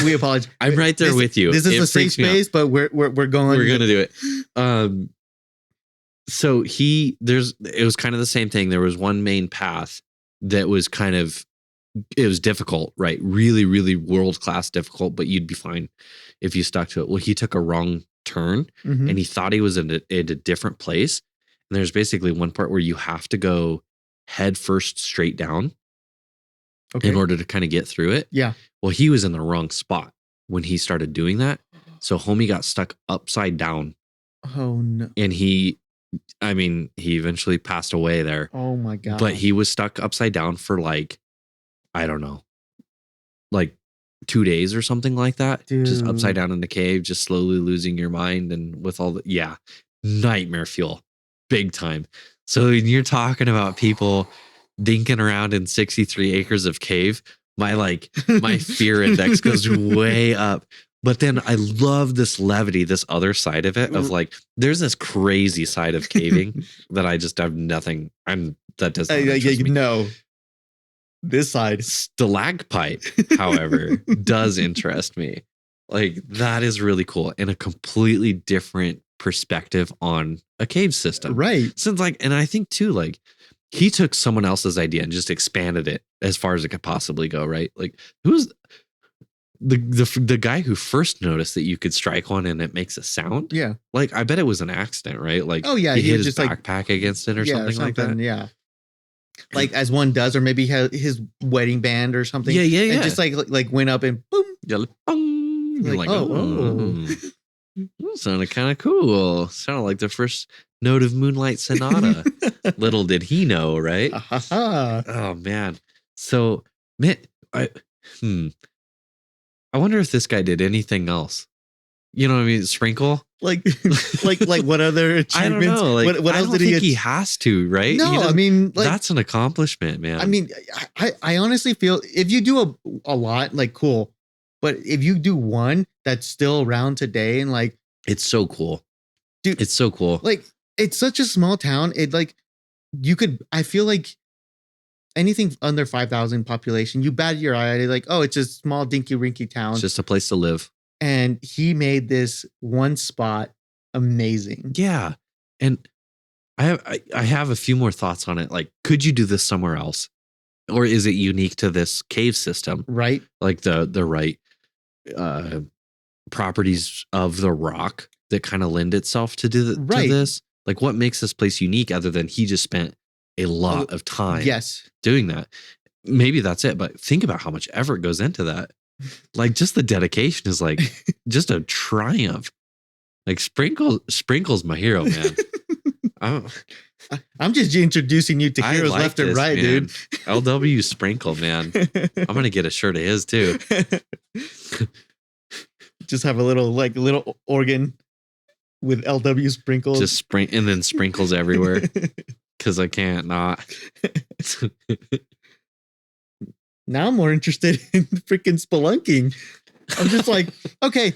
We apologize. I'm right there with you. This is a safe space, but we're going. We're going to do it. So it was kind of the same thing. There was one main path that was it was difficult, right? Really, really world-class difficult, but you'd be fine if you stuck to it. Well, he took a wrong turn and he thought he was in a different place. And there's basically one part where you have to go head first straight down in order to kind of get through it. Yeah. Well, he was in the wrong spot when he started doing that. So homie got stuck upside down. Oh no. And he eventually passed away there. Oh my God. But he was stuck upside down for like, I don't know, like 2 days or something like that. Dude. Just upside down in the cave, just slowly losing your mind. And with all nightmare fuel, big time. So when you're talking about people dinking around in 63 acres of cave, my fear index goes way up. But then I love this levity, this other side of it of like, there's this crazy side of caving that I just have nothing. That doesn't interest me. No. This side. Stalacpipe, however, does interest me. Like that is really cool and a completely different perspective on a cave system. Right. Since and I think too, like he took someone else's idea and just expanded it as far as it could possibly go. Right. Like the guy who first noticed that you could strike one and it makes a sound. Yeah. Like, I bet it was an accident, right? Like, Oh yeah, he hit was his just like backpack against it or something like that. Yeah. Like as one does, or maybe his wedding band or something. Yeah. And just like went up and boom. Yeah, like, bong. You're Like, like, oh. That sounded kind of cool. Sounded like the first note of Moonlight Sonata. Little did he know, right? Oh man. So, man, I wonder if this guy did anything else. You know what I mean? Sprinkle? like what other achievements? I don't know. Like, what I else don't did think he has to, right? No, He doesn't- I mean, like, that's an accomplishment, man. I mean, I honestly feel if you do a lot, like, cool. But if you do one that's still around today, and like, it's so cool. dude, It's so cool. like, it's such a small town. It like, you could, I feel like anything under 5,000 population, you bat your eye at it, like, oh, it's a small dinky rinky town. It's just a place to live. And he made this one spot amazing. Yeah. And I have a few more thoughts on it. Like, could you do this somewhere else? Or is it unique to this cave system? Right. Like the right properties of the rock that kind of lend itself to to this? Like, what makes this place unique other than he just spent a lot of time doing that? Maybe that's it. But think about how much effort goes into that. Like, just the dedication is like just a triumph. Like, Sprinkle's my hero, man. I'm just introducing you to heroes left and right, man. dude. LW Sprinkle, man. I'm gonna get a shirt of his too. Just have a little organ with LW sprinkles. Just and then sprinkles everywhere. Because I can't not. Now I'm more interested in freaking spelunking. I'm just like, okay.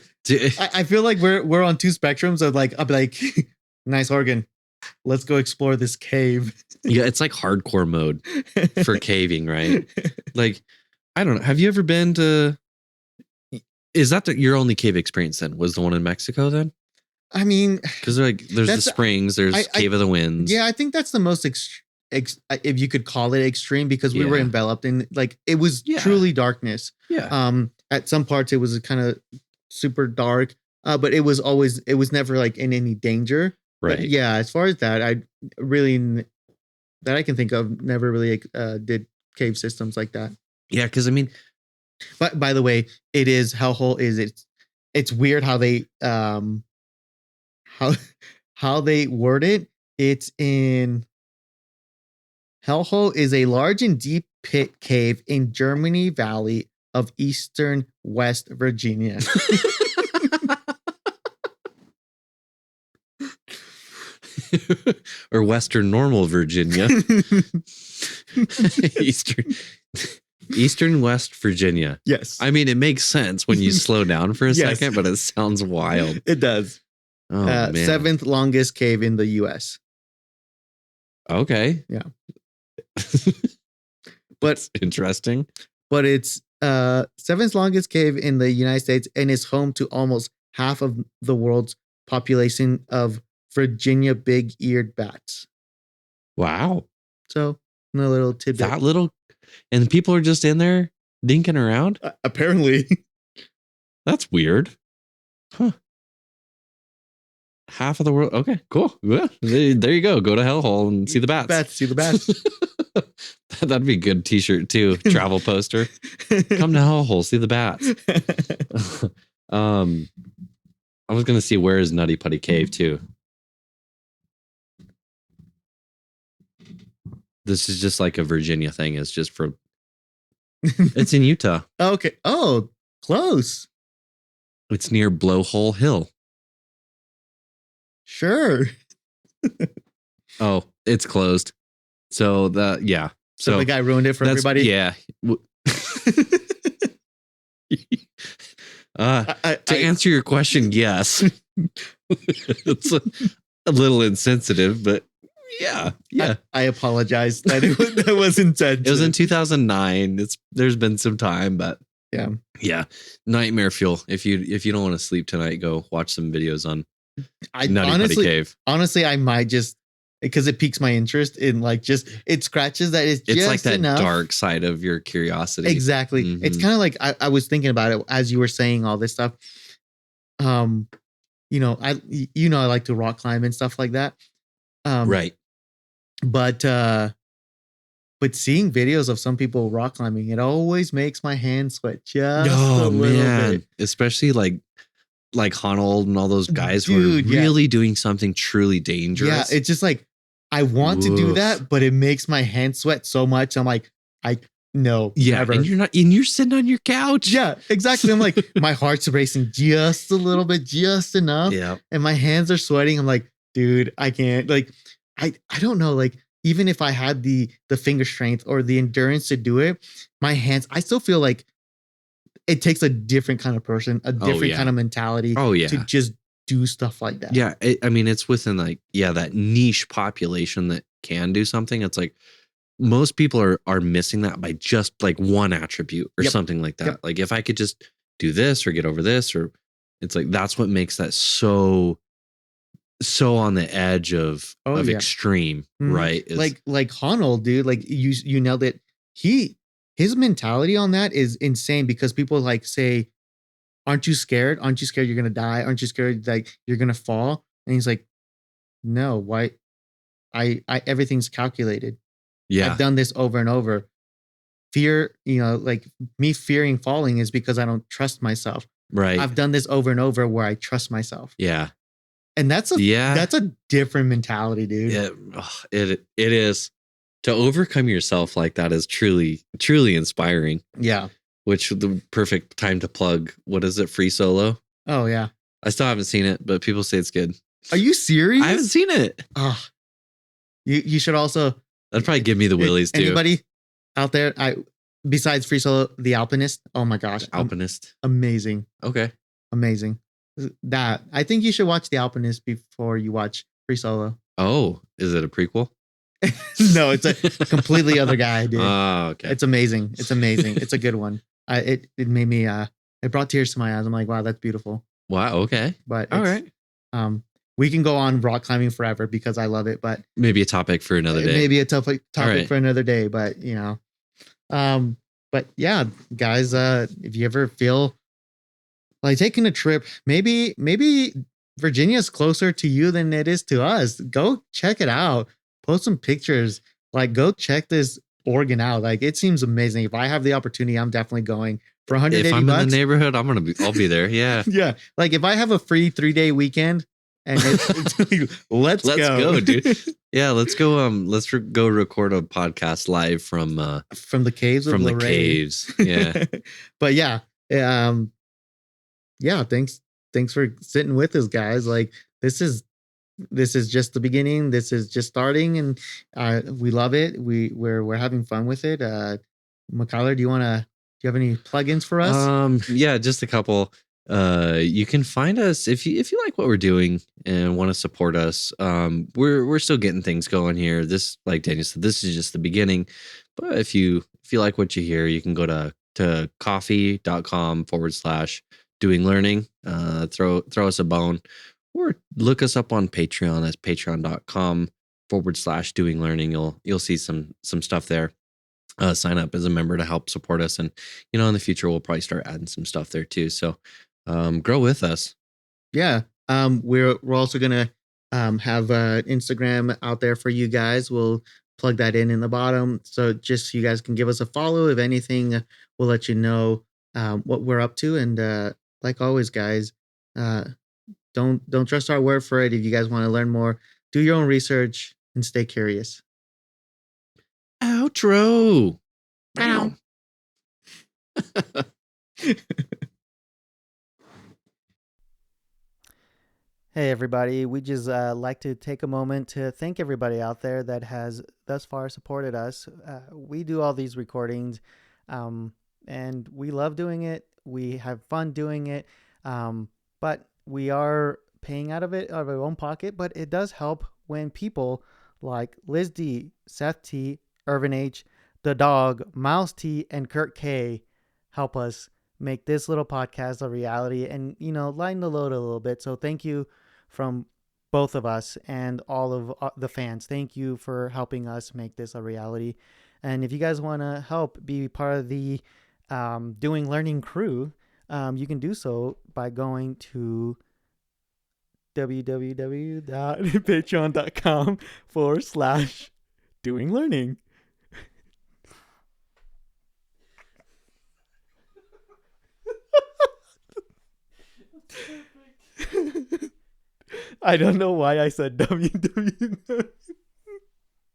I feel like we're on two spectrums of like, I'll be like, nice organ. Let's go explore this cave. Yeah, it's like hardcore mode for caving, right? Like, I don't know. Have you ever been to? Is that your only cave experience then? Was the one in Mexico then? I mean, because there's the springs, there's Cave of the Winds. Yeah, I think that's the most if you could call it extreme, because we were enveloped in, like, it was truly darkness. Yeah. At some parts it was kind of super dark, but it was never like in any danger. Right. But yeah, as far as that, I can think of, never really did cave systems like that. Yeah, because I mean, but by the way, it is hellhole. It's weird how they how they word it. It's in Hellhole is a large and deep pit cave in Germany Valley of eastern West Virginia. Or Western Normal Virginia. Eastern West Virginia. Yes. I mean, it makes sense when you slow down for a second, but it sounds wild. It does. Oh, man. 7th longest cave in the U.S. Okay. Yeah. But it's interesting. But it's 7th longest cave in the United States, and is home to almost half of the world's population of Virginia big-eared bats. Wow. So, a little tidbit. That little, and people are just in there dinking around? Apparently. That's weird. Huh. Half of the world. Okay, cool. Yeah, there you go. Go to Hellhole and see the bats. See the bats. That'd be a good t-shirt too. Travel poster. Come to Hellhole, see the bats. I was gonna see where is Nutty Putty Cave too. This is just like a Virginia thing. It's just for. It's in Utah. Okay. Oh, close. It's near Blowhole Hill. Sure. Oh, it's closed. So yeah. So the guy ruined it for everybody. Yeah. To answer your question, yes. It's a little insensitive, but yeah. I apologize. That was intense. It was in 2009. There's been some time, but yeah. Nightmare fuel. If you don't want to sleep tonight, go watch some videos on Nutty Putty Cave. Honestly, I might just because it piques my interest in like just it scratches that it's just like that enough. dark side of your curiosity. Exactly. It's kind of like I was thinking about it as you were saying all this stuff. You know, I like to rock climb and stuff like that. Right. But seeing videos of some people rock climbing, it always makes my hands sweat just a little bit. Especially like Honold and all those guys who are Dude, yeah. really doing something truly dangerous. Yeah, it's just like I want to do that, but it makes my hands sweat so much. I'm like, no, yeah, never. and you're sitting on your couch. Yeah, exactly. I'm like, my heart's racing just a little bit, just enough. Yeah. And my hands are sweating. I'm like, dude, I can't. Like, I don't know. Like, even if I had the finger strength or the endurance to do it, my hands, I still feel like it takes a different kind of person, a different kind of mentality to just do stuff like that. Yeah. I mean, it's within like, that niche population that can do something. It's like most people are missing that by just like one attribute or something like that. Like if I could just do this or get over this, or it's like, that's what makes that so on the edge of extreme, right? Like Honold, dude, like you nailed it. His mentality on that is insane because people like say, aren't you scared? Aren't you scared you're going to die? Aren't you scared like you're going to fall? And he's like, no, why? I everything's calculated. Yeah. I've done this over and over. Fear, like me fearing falling is because I don't trust myself. Right. I've done this over and over where I trust myself. Yeah. And that's a different mentality, dude. Yeah. It is. To overcome yourself like that is truly, truly inspiring. Yeah. Which the perfect time to plug. What is it? Free Solo? Oh, yeah. I still haven't seen it, but people say it's good. Are you serious? I haven't seen it. Oh, you should also. That'd probably give me the willies too. Anybody out there? Besides Free Solo, The Alpinist. Oh my gosh. Alpinist. Amazing. Okay. Amazing. That I think you should watch The Alpinist before you watch Free Solo. Oh, is it a prequel? No, it's a completely other guy, dude. Oh, okay. It's amazing. It's amazing. It's a good one. It made me it brought tears to my eyes. I'm like, wow, that's beautiful. Wow. Okay. But all right. We can go on rock climbing forever because I love it, but maybe a topic for another day. Maybe a topic for another day, but but yeah, guys, if you ever feel like taking a trip, maybe Virginia's closer to you than it is to us. Go check it out. Post some pictures. Like, go check this Oregon out. Like, it seems amazing. If I have the opportunity, I'm definitely going for $180. If I'm in the neighborhood, I'll be there. Yeah. Yeah. Like, if I have a free 3-day weekend and let's go, dude. Yeah, let's go. Let's go record a podcast live from the caves. From the caves. Yeah. But yeah. Yeah. Thanks for sitting with us, guys. Like, this is just the beginning. This is just starting, and we love it. We're having fun with it. McKyler, do you have any plugins for us? Yeah, just a couple. You can find us if you like what we're doing and want to support us. We're still getting things going here. This, like Daniel said, this is just the beginning. But if you like what you hear, you can go to coffee.com/doing learning. Throw us a bone, or look us up on Patreon. That's patreon.com/doing learning. You'll see some stuff there. Sign up as a member to help support us, and in the future we'll probably start adding some stuff there too. So grow with us. Yeah. We're also gonna have Instagram out there for you guys. We'll plug that in the bottom, so just so you guys can give us a follow. If anything, we'll let you know what we're up to. And like always, guys, don't trust our word for it. If you guys want to learn more, do your own research and stay curious. Outro. Hey everybody, we just like to take a moment to thank everybody out there that has thus far supported us. We do all these recordings and we love doing it. We have fun doing it, but we are paying out of our own pocket. But it does help when people like Liz D, Seth T, Irvin H, DaDog, Miles T, and Kirk K help us make this little podcast a reality and lighten the load a little bit. So thank you from both of us and all of the fans. Thank you for helping us make this a reality. And if you guys want to help be part of the Doing Learning crew, you can do so by going to www.patreon.com/Doing Learning. I don't know why I said www.